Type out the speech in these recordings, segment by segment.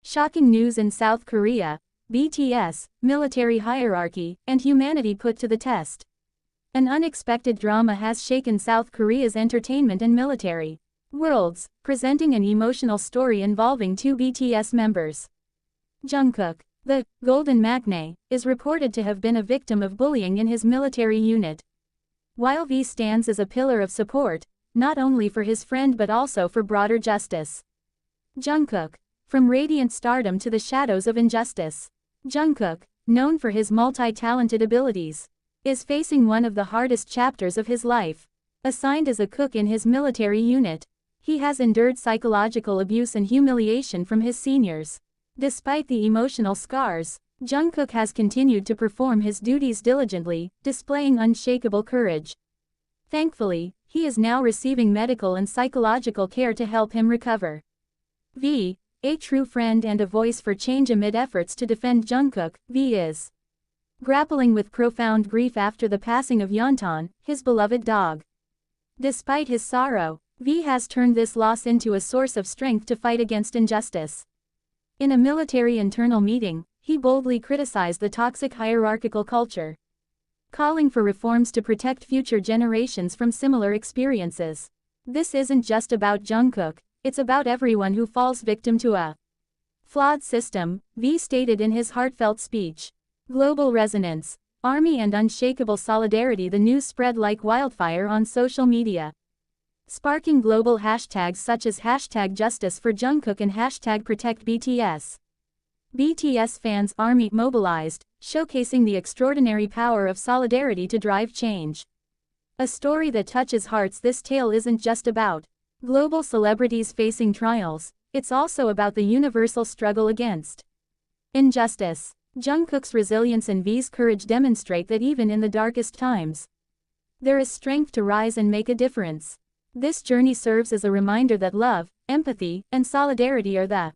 Shocking news in South Korea, BTS, military hierarchy, and humanity put to the test. An unexpected drama has shaken South Korea's entertainment and military worlds, presenting an emotional story involving two BTS members. Jungkook, the Golden Magne, is reported to have been a victim of bullying in his military unit. While V stands as a pillar of support, not only for his friend but also for broader justice. Jungkook, from radiant stardom to the shadows of injustice. Jungkook, known for his multi-talented abilities, is facing one of the hardest chapters of his life. Assigned as a cook in his military unit, he has endured psychological abuse and humiliation from his seniors. Despite the emotional scars, Jungkook has continued to perform his duties diligently, displaying unshakable courage. Thankfully, he is now receiving medical and psychological care to help him recover. V, a true friend and a voice for change amid efforts to defend Jungkook, V is grappling with profound grief after the passing of Yeontan, his beloved dog. Despite his sorrow, V has turned this loss into a source of strength to fight against injustice. In a military internal meeting, he boldly criticized the toxic hierarchical culture, calling for reforms to protect future generations from similar experiences. This isn't just about Jungkook, it's about everyone who falls victim to a flawed system, V stated in his heartfelt speech. Global resonance, army and unshakable solidarity. The news spread like wildfire on social media, sparking global hashtags such as #JusticeForJungkook and #ProtectBTS. BTS fans' army mobilized, showcasing the extraordinary power of solidarity to drive change. A story that touches hearts. This tale isn't just about global celebrities facing trials, it's also about the universal struggle against injustice. Jungkook's resilience and V's courage demonstrate that even in the darkest times, there is strength to rise and make a difference. This journey serves as a reminder that love, empathy, and solidarity are the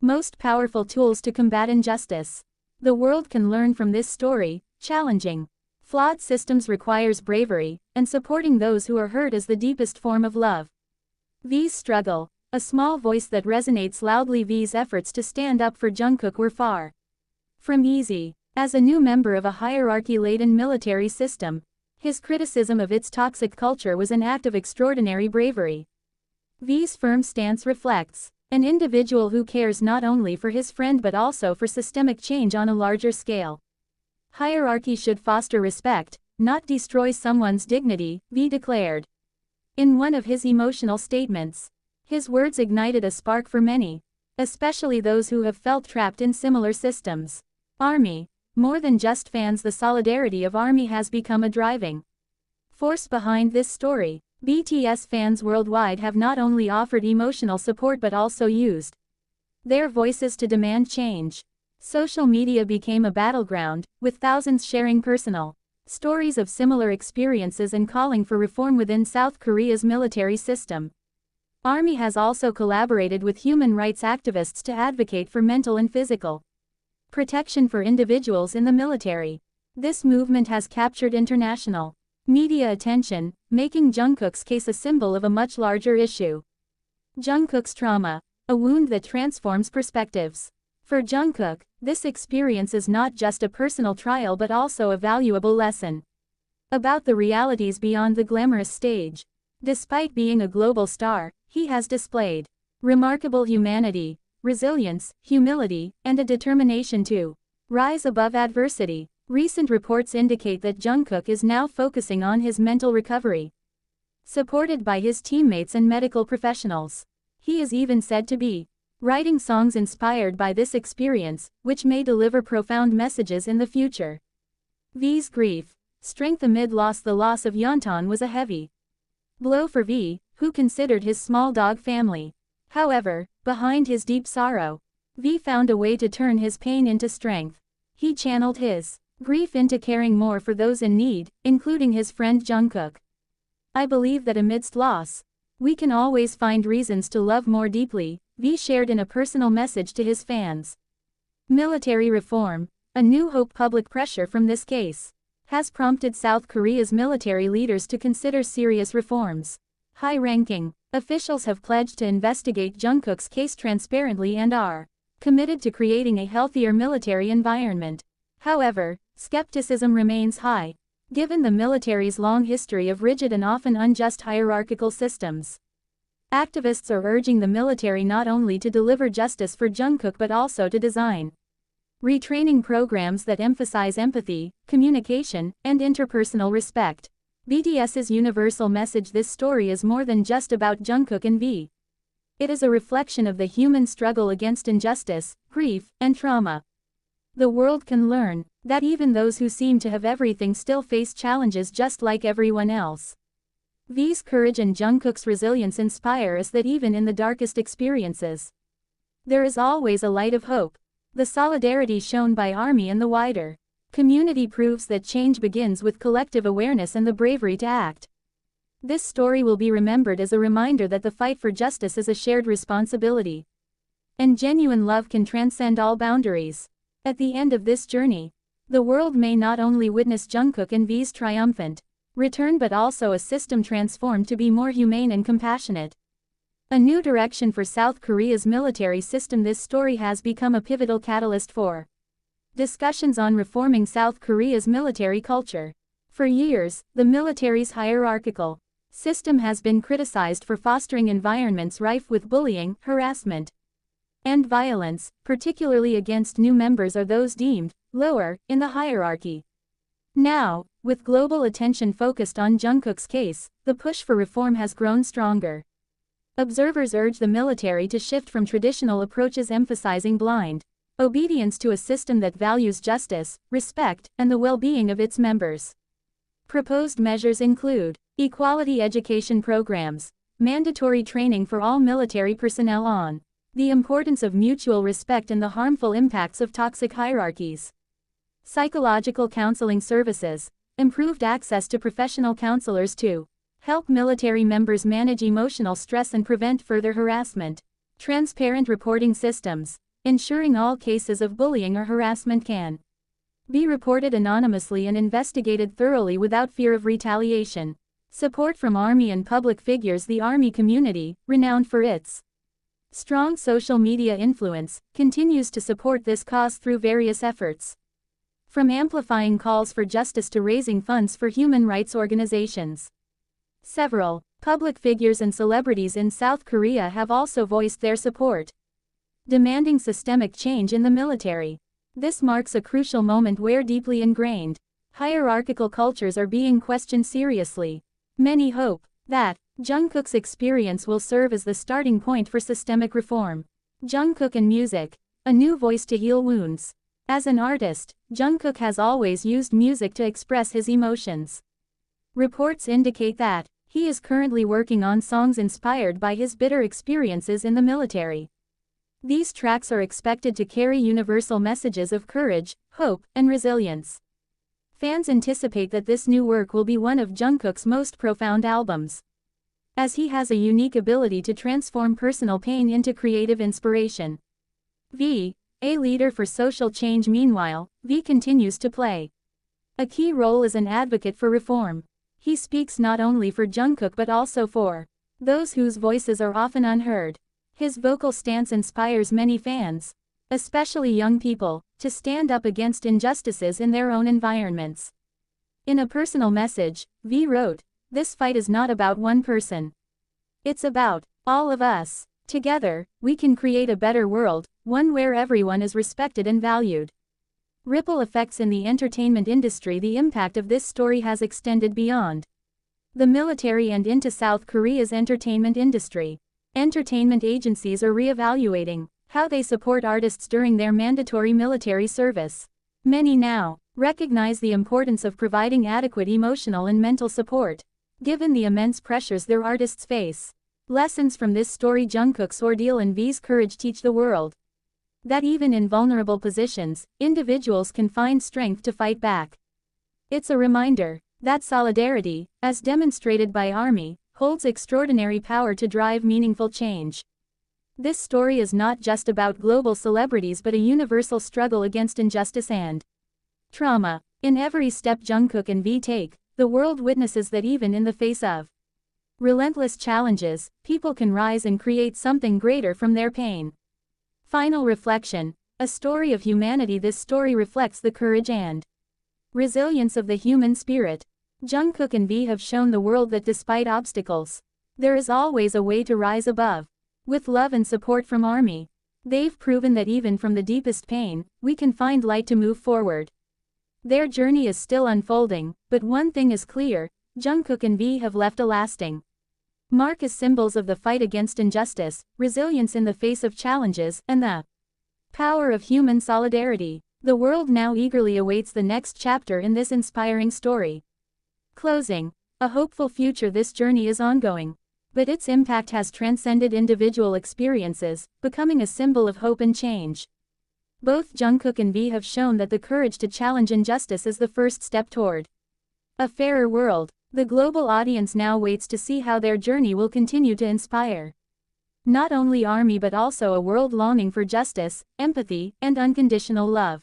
most powerful tools to combat injustice. The world can learn from this story. Challenging flawed systems requires bravery, and supporting those who are hurt is the deepest form of love. V's struggle, a small voice that resonates loudly. V's efforts to stand up for Jungkook were far from easy. As a new member of a hierarchy-laden military system, his criticism of its toxic culture was an act of extraordinary bravery. V's firm stance reflects an individual who cares not only for his friend but also for systemic change on a larger scale. Hierarchy should foster respect, not destroy someone's dignity, V declared. In one of his emotional statements, his words ignited a spark for many, especially those who have felt trapped in similar systems. Army, more than just fans. The solidarity of Army has become a driving force behind this story. BTS fans worldwide have not only offered emotional support but also used their voices to demand change. Social media became a battleground, with thousands sharing personal stories of similar experiences and calling for reform within South Korea's military system. Army has also collaborated with human rights activists to advocate for mental and physical protection for individuals in the military. This movement has captured international media attention, making Jungkook's case a symbol of a much larger issue. Jungkook's trauma, a wound that transforms perspectives. For Jungkook, this experience is not just a personal trial but also a valuable lesson about the realities beyond the glamorous stage. Despite being a global star, he has displayed remarkable humanity, resilience, humility, and a determination to rise above adversity. Recent reports indicate that Jungkook is now focusing on his mental recovery, supported by his teammates and medical professionals. He is even said to be writing songs inspired by this experience, which may deliver profound messages in the future. V's grief, strength amid loss. The loss of Yeontan was a heavy blow for V, who considered his small dog family. However, behind his deep sorrow, V found a way to turn his pain into strength. He channeled his grief into caring more for those in need, including his friend Jungkook. I believe that amidst loss, we can always find reasons to love more deeply, V shared in a personal message to his fans. Military reform, a new hope. Public pressure from this case has prompted South Korea's military leaders to consider serious reforms. High-ranking officials have pledged to investigate Jungkook's case transparently and are committed to creating a healthier military environment. However, skepticism remains high, given the military's long history of rigid and often unjust hierarchical systems. Activists are urging the military not only to deliver justice for Jungkook but also to design retraining programs that emphasize empathy, communication, and interpersonal respect. BTS's universal message: this story is more than just about Jungkook and V. It is a reflection of the human struggle against injustice, grief, and trauma. The world can learn that even those who seem to have everything still face challenges just like everyone else. V's courage and Jungkook's resilience inspire us that even in the darkest experiences, there is always a light of hope. The solidarity shown by ARMY and the wider community proves that change begins with collective awareness and the bravery to act. This story will be remembered as a reminder that the fight for justice is a shared responsibility, and genuine love can transcend all boundaries. At the end of this journey, the world may not only witness Jungkook and V's triumphant return but also a system transformed to be more humane and compassionate. A new direction for South Korea's military system. This story has become a pivotal catalyst for discussions on reforming South Korea's military culture. For years, the military's hierarchical system has been criticized for fostering environments rife with bullying, harassment, and violence, particularly against new members or those deemed lower in the hierarchy. Now, with global attention focused on Jungkook's case, the push for reform has grown stronger. Observers urge the military to shift from traditional approaches emphasizing blind obedience to a system that values justice, respect, and the well-being of its members. Proposed measures include equality education programs, mandatory training for all military personnel on the importance of mutual respect and the harmful impacts of toxic hierarchies, psychological counseling services, improved access to professional counselors to help military members manage emotional stress and prevent further harassment, transparent reporting systems, ensuring all cases of bullying or harassment can be reported anonymously and investigated thoroughly without fear of retaliation. Support from ARMY and public figures. The ARMY community, renowned for its strong social media influence, continues to support this cause through various efforts, from amplifying calls for justice to raising funds for human rights organizations. Several public figures and celebrities in South Korea have also voiced their support, demanding systemic change in the military. This marks a crucial moment where deeply ingrained hierarchical cultures are being questioned seriously. Many hope that Jungkook's experience will serve as the starting point for systemic reform. Jungkook and music, a new voice to heal wounds. As an artist, Jungkook has always used music to express his emotions. Reports indicate that he is currently working on songs inspired by his bitter experiences in the military. These tracks are expected to carry universal messages of courage, hope, and resilience. Fans anticipate that this new work will be one of Jungkook's most profound albums, as he has a unique ability to transform personal pain into creative inspiration. V, a leader for social change. Meanwhile, V continues to play a key role as an advocate for reform. He speaks not only for Jungkook but also for those whose voices are often unheard. His vocal stance inspires many fans, especially young people, to stand up against injustices in their own environments. In a personal message, V wrote, "This fight is not about one person. It's about all of us. Together, we can create a better world, one where everyone is respected and valued." Ripple effects in the entertainment industry. The impact of this story has extended beyond the military and into South Korea's entertainment industry. Entertainment agencies are re-evaluating how they support artists during their mandatory military service. Many now recognize the importance of providing adequate emotional and mental support, given the immense pressures their artists face. Lessons from this story. Jungkook's ordeal and V's courage teach the world that even in vulnerable positions, individuals can find strength to fight back. It's a reminder that solidarity, as demonstrated by ARMY, holds extraordinary power to drive meaningful change. This story is not just about global celebrities but a universal struggle against injustice and trauma. In every step Jungkook and V take, the world witnesses that even in the face of relentless challenges, people can rise and create something greater from their pain. Final reflection. A story of humanity. This story reflects the courage and resilience of the human spirit. Jungkook and V have shown the world that despite obstacles, there is always a way to rise above. With love and support from ARMY, they've proven that even from the deepest pain, we can find light to move forward. Their journey is still unfolding, but one thing is clear, Jungkook and V have left a lasting mark as symbols of the fight against injustice, resilience in the face of challenges, and the power of human solidarity. The world now eagerly awaits the next chapter in this inspiring story. Closing. A hopeful future. This journey is ongoing, but its impact has transcended individual experiences, becoming a symbol of hope and change. Both Jungkook and V have shown that the courage to challenge injustice is the first step toward a fairer world. The global audience now waits to see how their journey will continue to inspire not only ARMY but also a world longing for justice, empathy, and unconditional love.